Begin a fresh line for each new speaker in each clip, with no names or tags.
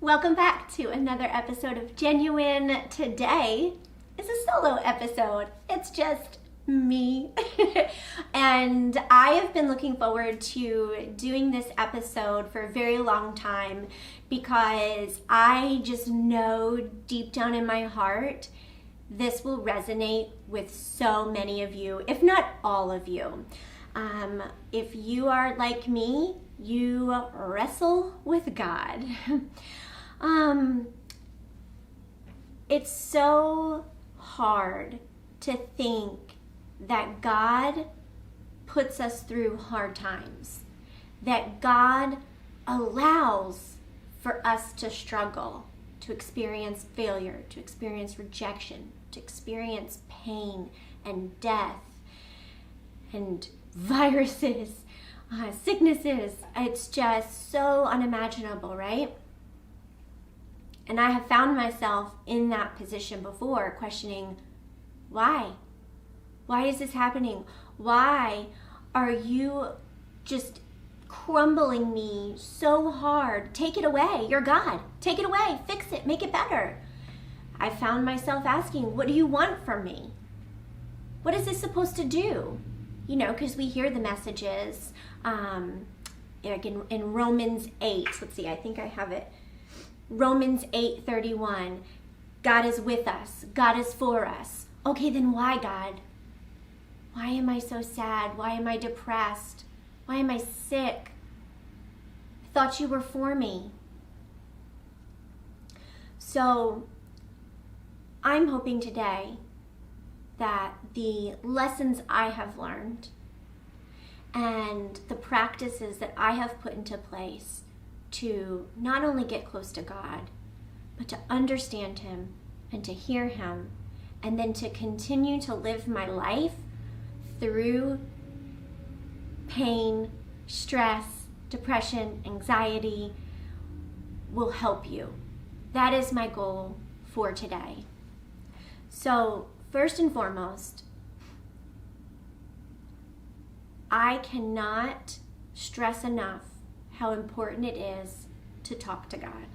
Welcome back to another episode of Genuine. Today is a solo episode. It's just me. And I have been looking forward to doing this episode for a very long time because I just know deep down in my heart this will resonate with so many of you, if not all of you. If you are like me, you wrestle with God. It's so hard to think that God puts us through hard times, that God allows for us to struggle, to experience failure, to experience rejection, to experience pain and death and viruses, sicknesses. It's just so unimaginable, right? And I have found myself in that position before, questioning, why? Why is this happening? Why are you just crumbling me so hard? Take it away. You're God. Take it away. Fix it. Make it better. I found myself asking, what do you want from me? What is this supposed to do? You know, because we hear the messages like in Romans 8. Let's see, I think I have it. Romans 8:31. God is with us. God is for us. Okay, then why, God? Why am I so sad? Why am I depressed? Why am I sick? I thought you were for me. So I'm hoping today that the lessons I have learned and the practices that I have put into place to not only get close to God, but to understand Him and to hear Him, and then to continue to live my life through pain, stress, depression, anxiety, will help you. That is my goal for today. So, first and foremost, I cannot stress enough how important it is to talk to God.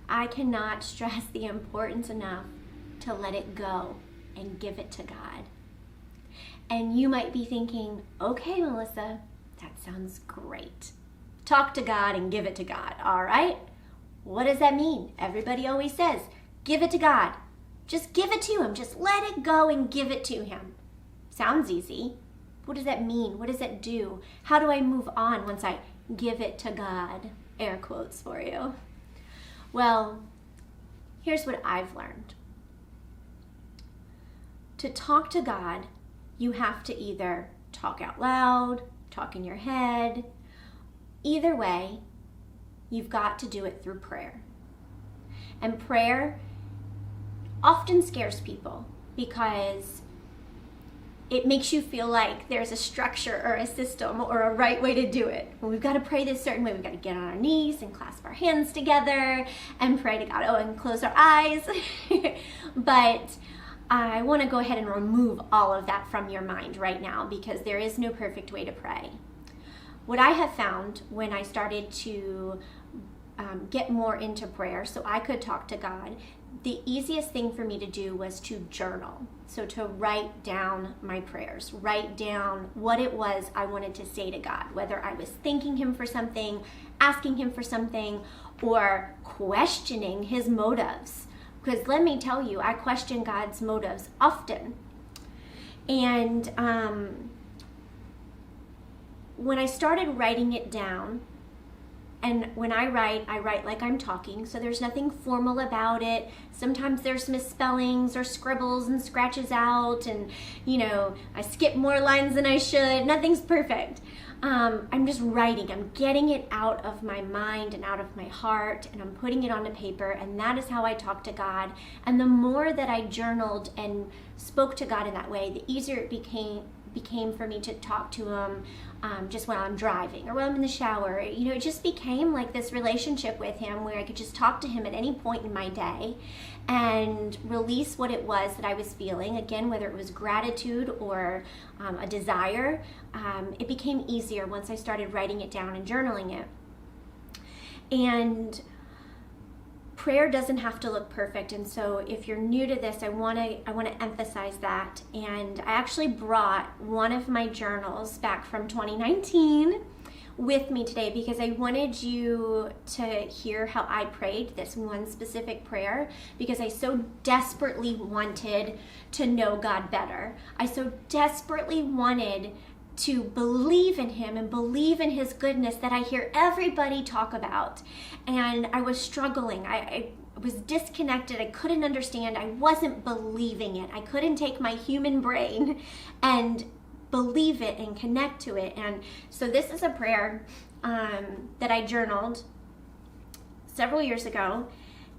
I cannot stress the importance enough to let it go and give it to God. And you might be thinking, okay, Melissa, that sounds great. Talk to God and give it to God, all right? What does that mean? Everybody always says, give it to God. Just give it to Him. Just let it go and give it to Him. Sounds easy. What does that mean? What does that do? How do I move on once I give it to God? Air quotes for you. Well, here's what I've learned. To talk to God, you have to either talk out loud, talk in your head. Either way, you've got to do it through prayer. And prayer often scares people because it makes you feel like there's a structure or a system or a right way to do it. Well, we've got to pray this certain way. We've got to get on our knees and clasp our hands together and pray to God. Oh, and close our eyes. But I want to go ahead and remove all of that from your mind right now because there is no perfect way to pray. What I have found when I started to get more into prayer so I could talk to God, the easiest thing for me to do was to journal. So to write down my prayers, write down what it was I wanted to say to God, whether I was thanking Him for something, asking Him for something, or questioning His motives. Because let me tell you, I question God's motives often. And when I started writing it down, and when I write like I'm talking, so there's nothing formal about it. Sometimes there's misspellings or scribbles and scratches out, and I skip more lines than I should. Nothing's perfect. I'm just writing. I'm getting it out of my mind and out of my heart, and I'm putting it onto paper, and that is how I talk to God. And the more that I journaled and spoke to God in that way, the easier it became for me to talk to Him just when I'm driving or when I'm in the shower. It just became like this relationship with Him where I could just talk to Him at any point in my day and release what it was that I was feeling. Again, whether it was gratitude or a desire, it became easier once I started writing it down and journaling it. And prayer doesn't have to look perfect. And so if you're new to this, I want to emphasize that. And I actually brought one of my journals back from 2019 with me today because I wanted you to hear how I prayed this one specific prayer, because I so desperately wanted to know God better. I so desperately wanted to believe in him and believe in his goodness that I hear everybody talk about. And I was struggling. I was disconnected. I couldn't understand. I wasn't believing it. I couldn't take my human brain and believe it and connect to it. And so this is a prayer that I journaled several years ago,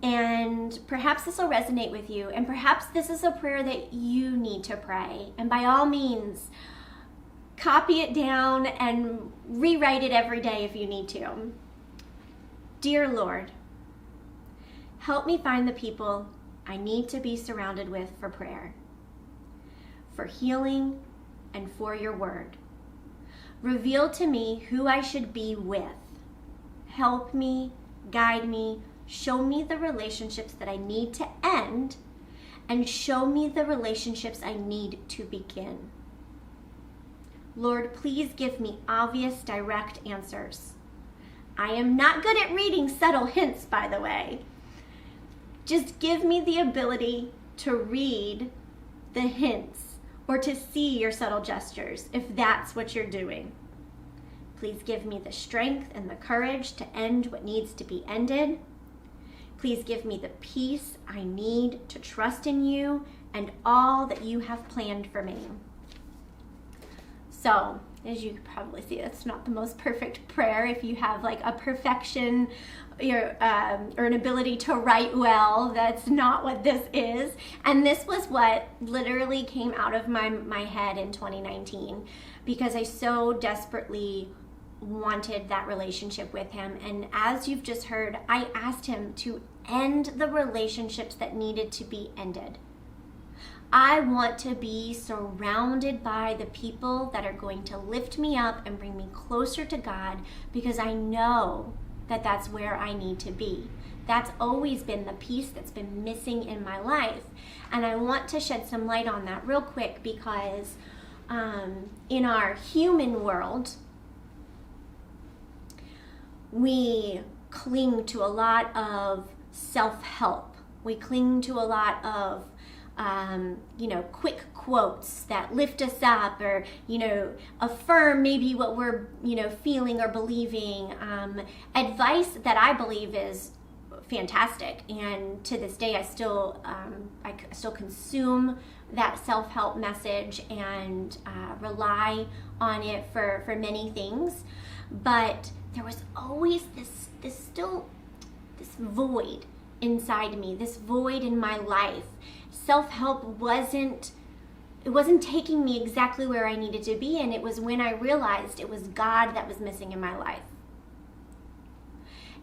and perhaps this will resonate with you, and perhaps this is a prayer that you need to pray. And by all means, copy it down and rewrite it every day if you need to. Dear Lord, help me find the people I need to be surrounded with for prayer, for healing, and for your word. Reveal to me who I should be with. Help me, guide me, show me the relationships that I need to end, and show me the relationships I need to begin. Lord, please give me obvious, direct answers. I am not good at reading subtle hints, by the way. Just give me the ability to read the hints or to see your subtle gestures, if that's what you're doing. Please give me the strength and the courage to end what needs to be ended. Please give me the peace I need to trust in you and all that you have planned for me. So, as you can probably see, it's not the most perfect prayer. If you have like a perfection or an ability to write well, that's not what this is. And this was what literally came out of my head in 2019, because I so desperately wanted that relationship with him. And as you've just heard, I asked him to end the relationships that needed to be ended. I want to be surrounded by the people that are going to lift me up and bring me closer to God, because I know that that's where I need to be. That's always been the piece that's been missing in my life. And I want to shed some light on that real quick, because in our human world, we cling to a lot of self-help. We cling to a lot of quick quotes that lift us up, or, affirm maybe what we're, feeling or believing. Advice that I believe is fantastic. And to this day, I still consume that self-help message and rely on it for many things. But there was always this void inside me, this void in my life. Self-help wasn't taking me exactly where I needed to be, and it was when I realized it was God that was missing in my life.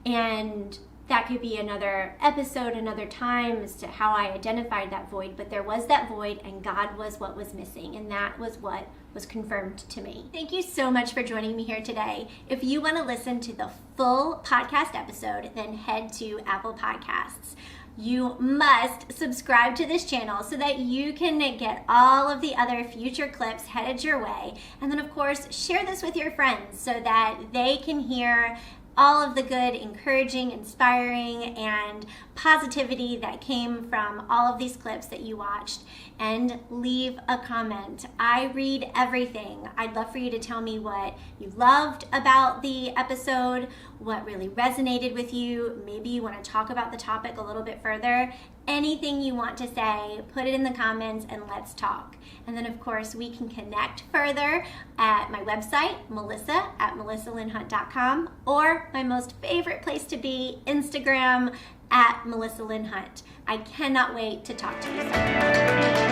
And that could be another episode, another time, as to how I identified that void, but there was that void, and God was what was missing, and that was what was confirmed to me. Thank you so much for joining me here today. If you want to listen to the full podcast episode, then head to Apple Podcasts. You must subscribe to this channel so that you can get all of the other future clips headed your way. And then, of course, share this with your friends so that they can hear all of the good, encouraging, inspiring, and positivity that came from all of these clips that you watched. And leave a comment. I read everything. I'd love for you to tell me what you loved about the episode, what really resonated with you. Maybe you want to talk about the topic a little bit further. Anything you want to say, put it in the comments and let's talk. And then, of course, we can connect further at my website, melissa@melissalynnhunt.com, or my most favorite place to be, Instagram @melissalynnhunt. I cannot wait to talk to you soon.